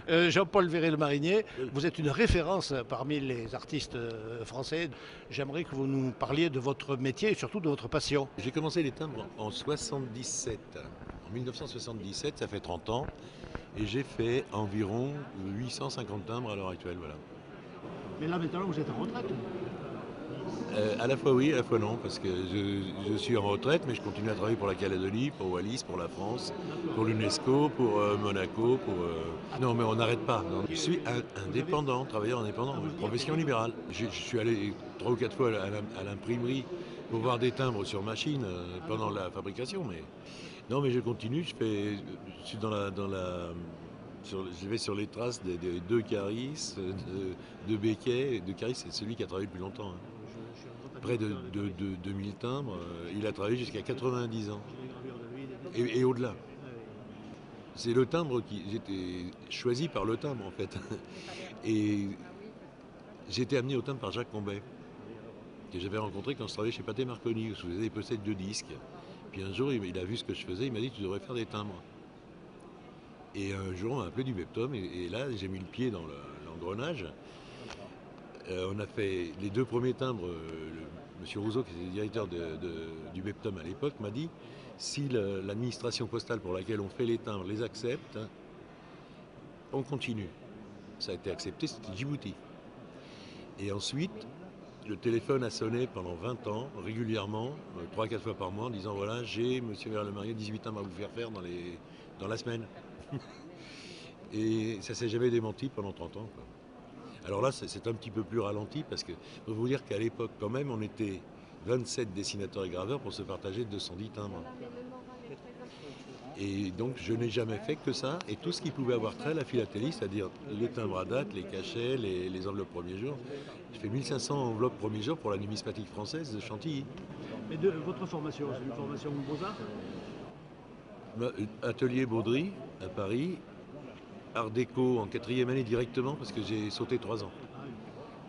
Jean-Paul Véret-le-Marinier, vous êtes une référence parmi les artistes français. J'aimerais que vous nous parliez de votre métier et surtout de votre passion. J'ai commencé les timbres en 77. En 1977, ça fait 30 ans, et j'ai fait environ 850 timbres à l'heure actuelle. Voilà. Mais là maintenant vous êtes en retraite. À la fois oui, à la fois non, parce que je suis en retraite, mais je continue à travailler pour la Calédonie, pour Wallis, pour la France, pour l'UNESCO, pour Monaco, pour... Non, mais on n'arrête pas. Non. Je suis indépendant, travailleur indépendant, profession libérale. Je suis allé 3 ou 4 fois à l'imprimerie pour voir des timbres sur machine pendant la fabrication, mais... Non, mais je continue, je suis je vais sur les traces des deux Caris, de Becquet. De Caris, c'est celui qui a travaillé le plus longtemps, hein. Près de 2000 timbres. Il a travaillé jusqu'à 90 ans. Et au-delà. C'est le timbre qui. J'étais choisi par le timbre, en fait. Et j'ai été amené au timbre par Jacques Combet, que j'avais rencontré quand je travaillais chez Pathé Marconi, où je faisais des pochettes de disques. Puis un jour, il a vu ce que je faisais, il m'a dit: tu devrais faire des timbres. Et un jour, on m'a appelé du Beptom, et là, j'ai mis le pied dans l'engrenage. On a fait les 2 premiers timbres. Monsieur Rousseau, qui était directeur du Beptom à l'époque, m'a dit: si l'administration postale pour laquelle on fait les timbres les accepte, on continue. Ça a été accepté, c'était Djibouti. Et ensuite, le téléphone a sonné pendant 20 ans, régulièrement, 3 à 4 fois par mois, en disant: voilà, j'ai Monsieur Véret-le-Marinier, 18 timbres à vous faire dans la semaine. Et ça s'est jamais démenti pendant 30 ans, quoi. Alors là, c'est un petit peu plus ralenti, parce que faut vous dire qu'à l'époque, quand même, on était 27 dessinateurs et graveurs pour se partager 210 timbres. Et donc, je n'ai jamais fait que ça, et tout ce qui pouvait avoir trait à la philatélie, c'est-à-dire les timbres à date, les cachets, les enveloppes premier jour. J'ai fait 1500 enveloppes premier jour pour la numismatique française de Chantilly. Mais de votre formation, c'est une formation Beaux-Arts? Atelier Baudry, à Paris. Art déco en 4e année directement, parce que j'ai sauté 3 ans.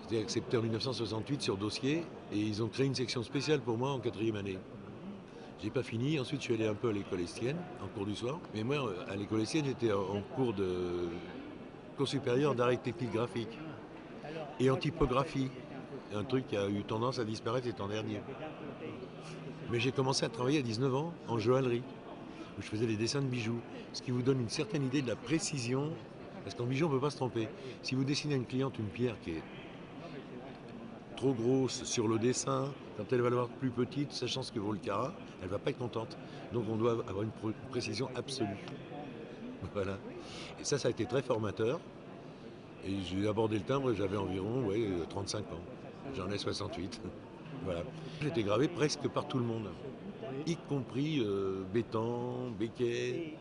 J'étais accepté en 1968 sur dossier, et ils ont créé une section spéciale pour moi en 4e année. J'ai pas fini, ensuite je suis allé un peu à l'école Estienne, en cours du soir. Mais moi, à l'école Estienne, j'étais en cours supérieur d'art et technique graphique et en typographie. Un truc qui a eu tendance à disparaître ces temps derniers. Mais j'ai commencé à travailler à 19 ans en joaillerie, où je faisais des dessins de bijoux, ce qui vous donne une certaine idée de la précision, parce qu'en bijoux on ne peut pas se tromper. Si vous dessinez à une cliente une pierre qui est trop grosse sur le dessin, quand elle va l'avoir plus petite, sachant ce que vaut le carat, elle ne va pas être contente. Donc on doit avoir une précision absolue. Voilà. Et ça a été très formateur. Et j'ai abordé le timbre, j'avais environ 35 ans. J'en ai 68. Voilà. J'ai été gravé presque par tout le monde, y compris Bétan, Becquet,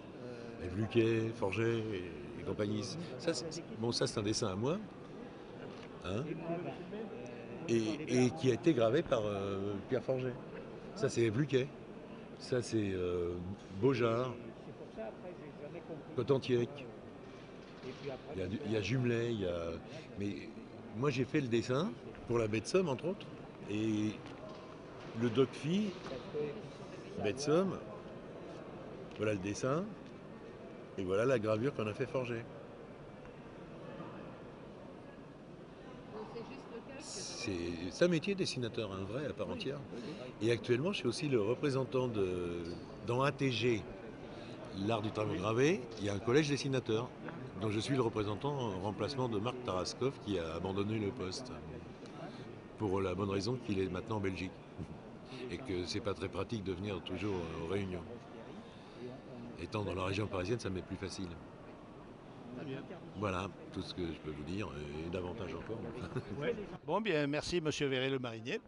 Vluquet, Forget et compagnie. Ça, c'est un dessin à moi, hein, et qui a été gravé par Pierre Forget. Ça, c'est Vluquet. Ça, c'est Beaujard, Cotentiec. Il y a Jumelet, mais moi, j'ai fait le dessin pour la baie de Somme, entre autres. Et le doc-fi, baie de Somme, voilà le dessin, et voilà la gravure qu'on a fait forger. C'est un métier, dessinateur, un vrai à part entière. Et actuellement, je suis aussi le représentant dans ATG, l'art du timbre gravé. Il y a un collège dessinateur, dont je suis le représentant en remplacement de Marc Taraskov, qui a abandonné le poste, pour la bonne raison qu'il est maintenant en Belgique, et que c'est pas très pratique de venir toujours aux réunions. Étant dans la région parisienne, ça m'est plus facile. Voilà tout ce que je peux vous dire, et davantage encore. Ouais. Bon, bien, merci Monsieur Véret-le-Marinier.